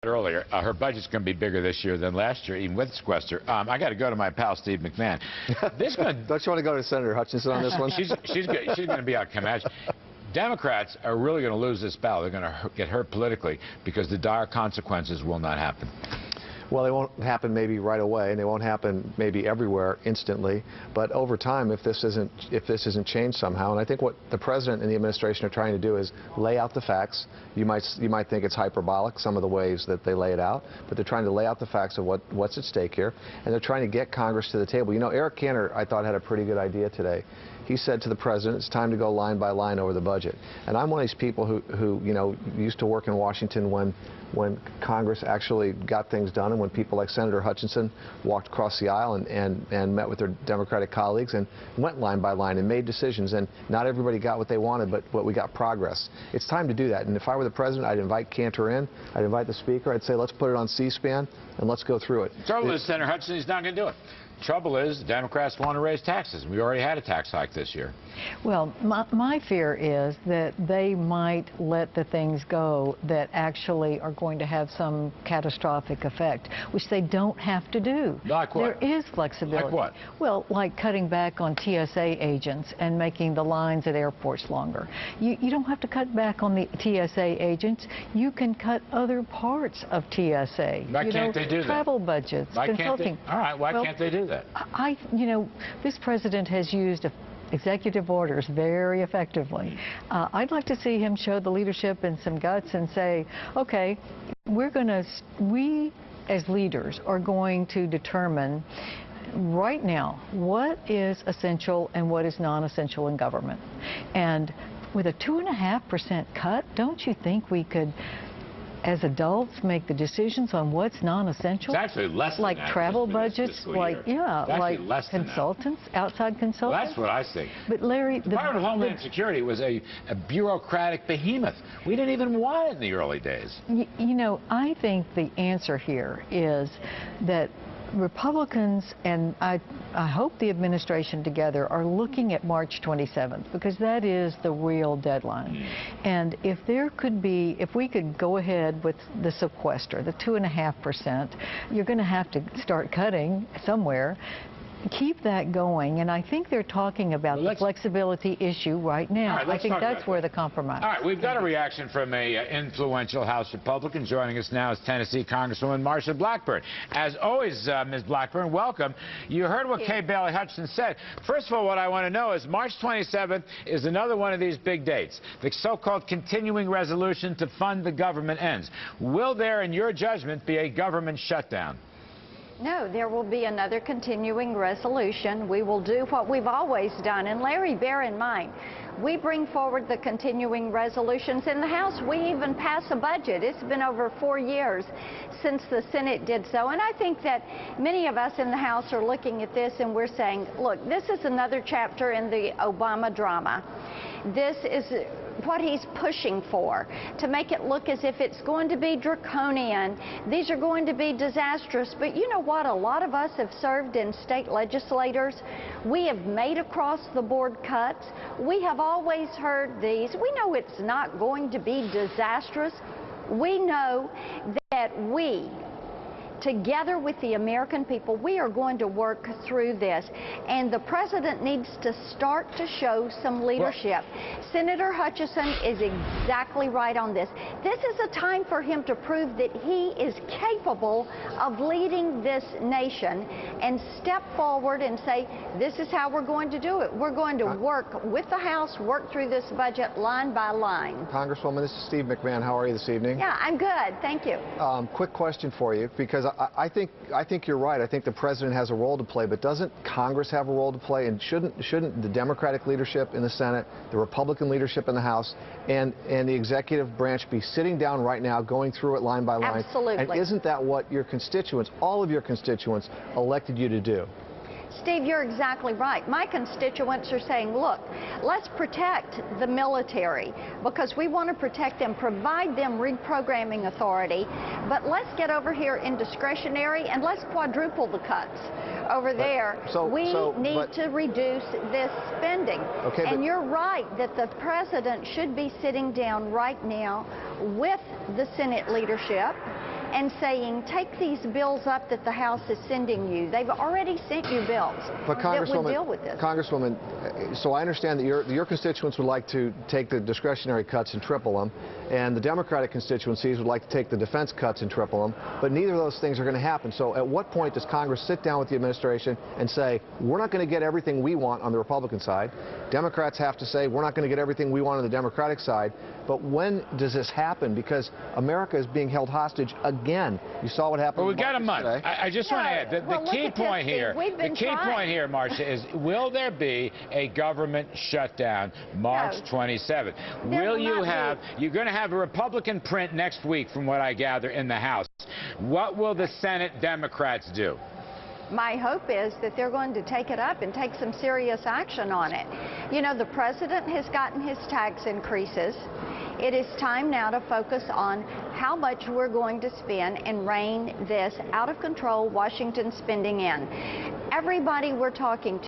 Earlier, her budget's going to be bigger this year than last year, even with Sequester. I got to go to my pal Steve McMahon. Don't you want to go to Senator Hutchison on this one? she's going to be out Comanche. Democrats are really going to lose this battle. They're going to get hurt politically because the dire consequences will not happen. Well, they won't happen maybe right away, and they won't happen maybe everywhere instantly. But over time, if this isn't changed somehow, and I think what the president and the administration are trying to do is lay out the facts. You might think it's hyperbolic, some of the ways that they lay it out, but they're trying to lay out the facts of what's at stake here, and they're trying to get Congress to the table. You know, Eric Cantor, I thought, had a pretty good idea today. He said to the president, it's time to go line by line over the budget. And I'm one of these people who you know, used to work in Washington when Congress actually got things done, and when people like Senator Hutchison walked across the aisle and met with their Democratic colleagues and went line by line and made decisions. And not everybody got what they wanted, but we got progress. It's time to do that. And if I were the president, I'd invite Cantor in. I'd invite the speaker. I'd say, let's put it on C-SPAN and let's go through it. The trouble is, Senator Hutchison, he's not going to do it. Trouble is, Democrats want to raise taxes. We already had a tax hike this year. Well, my fear is that they might let the things go that actually are going to have some catastrophic effect, which they don't have to do. Like what? There is flexibility. Like what? Well, like cutting back on TSA agents and making the lines at airports longer. You don't have to cut back on the TSA agents. You can cut other parts of TSA. Why can't they do that? Travel budgets, consulting. All right, why can't they do that? You know, this president has used executive orders very effectively. I'd like to see him show the leadership and some guts and say, okay, we as leaders are going to determine right now what is essential and what is non-essential in government. And with a 2.5% cut, don't you think we could, as adults, make the decisions on what's non-essential? It's actually less than like that travel budgets, like like consultants, outside consultants. Well, that's what I think. But Larry, the Department of Homeland Security was a bureaucratic behemoth. We didn't even want it in the early days. You know, I think the answer here is that Republicans and I hope the administration together are looking at March 27th, because that is the real deadline. And if we could go ahead with the sequester, the 2.5%, you're going to have to start cutting somewhere. Keep that going, and I think they're talking about the flexibility issue right now. Right, I think that's where the compromise. All right, we've got a reaction from a influential House Republican. Joining us now is Tennessee Congresswoman Marsha Blackburn. As always, Ms. Blackburn, welcome. You heard what Kay Bailey Hutchison said. First of all, what I want to know is March 27th is another one of these big dates. The so-called continuing resolution to fund the government ends. Will there, in your judgment, be a government shutdown? No, there will be another continuing resolution. We will do what we've always done. And Larry, bear in mind, we bring forward the continuing resolutions in the House. We even pass a budget. It's been over 4 years since the Senate did so. And I think that many of us in the House are looking at this and we're saying, look, this is another chapter in the Obama drama. This is what he's pushing for, to make it look as if it's going to be draconian. These are going to be disastrous. But you know what? A lot of us have served in state legislators. We have made across-the-board cuts. We have always heard these. We know it's not going to be disastrous. We know that we, together with the American people, we are going to work through this. And the president needs to start to show some leadership. Senator Hutchison is exactly right on this. This is a time for him to prove that he is capable of leading this nation and step forward and say, this is how we're going to do it. We're going to work with the House, work through this budget line by line. Congresswoman, this is Steve McMahon. How are you this evening? Yeah, I'm good. Thank you. Quick question for you, because I think you're right. I think the president has a role to play, but doesn't Congress have a role to play? And shouldn't the Democratic leadership in the Senate, the Republican leadership in the House, and the executive branch be sitting down right now, going through it line by line? Absolutely. And isn't that what your constituents, all of your constituents, elected you to do? Steve, you're exactly right. My constituents are saying, look, let's protect the military because we want to protect them, provide them reprogramming authority, but let's get over here in discretionary and let's quadruple the cuts over there. We need to reduce this spending. Okay, and you're right that the president should be sitting down right now with the Senate leadership and saying, take these bills up that the House is sending you. They've already sent you bills that would deal with this. Congresswoman, so I understand that your constituents would like to take the discretionary cuts and triple them, and the Democratic constituencies would like to take the defense cuts and triple them, but neither of those things are going to happen. So at what point does Congress sit down with the administration and say, we're not going to get everything we want on the Republican side? Democrats have to say, we're not going to get everything we want on the Democratic side. But when does this happen? Because America is being held hostage again. You saw what happened. Well, we got a month. Today. I just want to add the key point here. The key point here, Marsha, is will there be a government shutdown March 27th? Will you have? You're going to have a Republican print next week, from what I gather, in the House. What will the Senate Democrats do? My hope is that they're going to take it up and take some serious action on it. You know, the president has gotten his tax increases. It is time now to focus on how much we're going to spend and rein this out of control Washington spending in. Everybody we're talking to